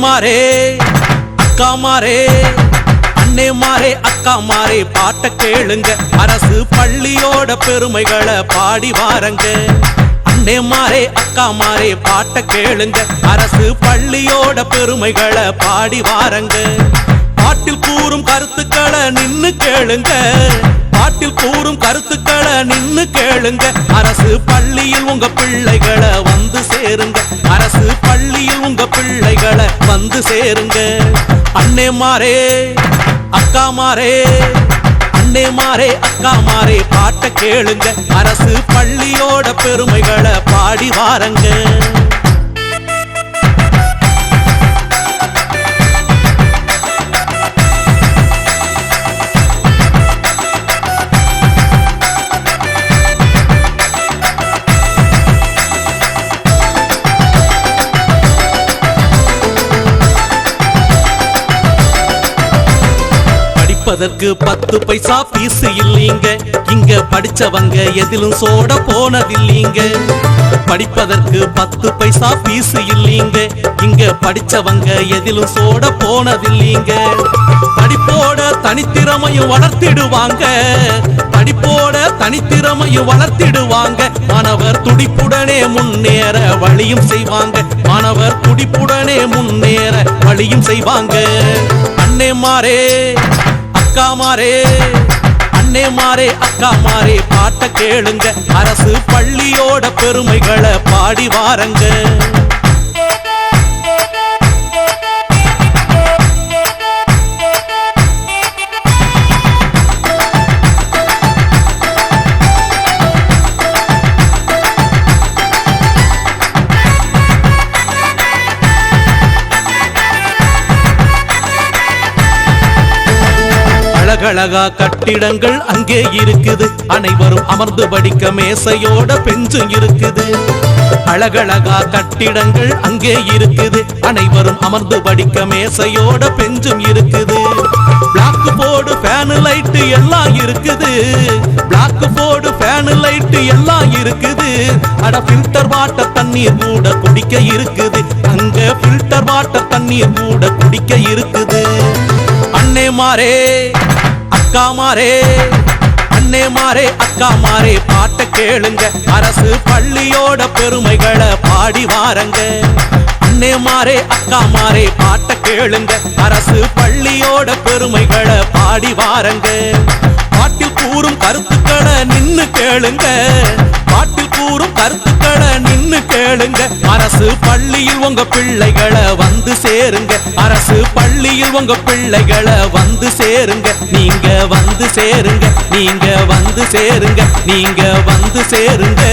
மாரே அக்கா மாரே அண்ணே மாரே அக்கா மாரே பாட்ட கேளுங்க அரசு பள்ளியோட பெருமைகளை பாடி வாரங்க அண்ணே மாரே அக்கா மாரே பாட்ட கேளுங்க அரசு பள்ளியோட பெருமைகளை பாடி வாரங்க பாட்டில் கூறும் கருத்துக்களை நின்னு கேளுங்க பாட்டில் கூறும் கருத்துக்களை நின்னு கேளுங்க அரசு பள்ளியில் உங்க பிள்ளைகளை வந்து சேருங்க அரசு பள்ளியில் உங்க பிள்ளைகளை வந்து சேருங்க அண்ணே மாரே அக்கா மாரே அண்ணே மாரே அக்கா மாரே பாட்ட கேளுங்க அரசு பள்ளியோட பெருமைகளை பாடி வாரங்க படிப்பதற்கு 10 பைசா பீஸ் இல்லீங்க இங்க படிச்சவங்க எதிலும் சோட போனதில்லைங்க படிப்பதற்கு 10 பைசா பீஸ் இல்லீங்க இங்க படிச்சவங்க எதிலும் சோட போனதில்லைங்க படிப்போட தனித்திறமையும் வளர்த்திடுவாங்க படிப்போட தனித்திறமையும் வளர்த்திடுவாங்க மாணவர் துடிப்புடனே முன்னேற வழியும் செய்வாங்க மாணவர் துடிப்புடனே முன்னேற வழியும் செய்வாங்க அண்ணே மாரே அக்கா மாரே அண்ணே மாரே அக்கா மாரே பாட்ட கேளுங்க அரசு பள்ளியோட பெருமைகளை பாடி வாரங்க அழகழகா கட்டிடங்கள் அங்கே இருக்குது அனைவரும் அமர்ந்து படிக்க மேசையோட பெஞ்சும் இருக்குது அழகழகா கட்டிடங்கள் அங்கே இருக்குது அனைவரும் அமர்ந்து படிக்க மேசையோட பெஞ்சும் இருக்குது பிளாக் போர்டு ஃபேன் லைட் எல்லாம் இருக்குது பிளாக் போர்டு ஃபேன் லைட் எல்லாம் இருக்குது அட ஃபில்டர் வாட்டர் தண்ணீர் கூட குடிக்க இருக்குது அங்க ஃபில்டர் வாட்டர் தண்ணீர் கூட குடிக்க இருக்குது அண்ணே மாரே அக்கா மாரே அண்ணே மாரே அக்கா மாரே பாட்ட கேளுங்க அரசு பள்ளியோட பெருமைகளை பாடி வாரங்க அண்ணே மாரே அக்கா மாரே பாட்ட கேளுங்க அரசு பள்ளியோட பெருமைகளை பாடி வாரங்க பாட்டில் கூறும் கருத்துக்களை நின்னு கேளுங்க பாட்டில் கூறும் கருத்துக்களை நின்னு கேளுங்க அரசு பள்ளியில் உங்க பிள்ளைகளை வந்து சேருங்க அரசு பள்ளியில் உங்க பிள்ளைகளை வந்து சேருங்க நீங்க வந்து சேருங்க நீங்க வந்து சேருங்க நீங்க வந்து சேருங்க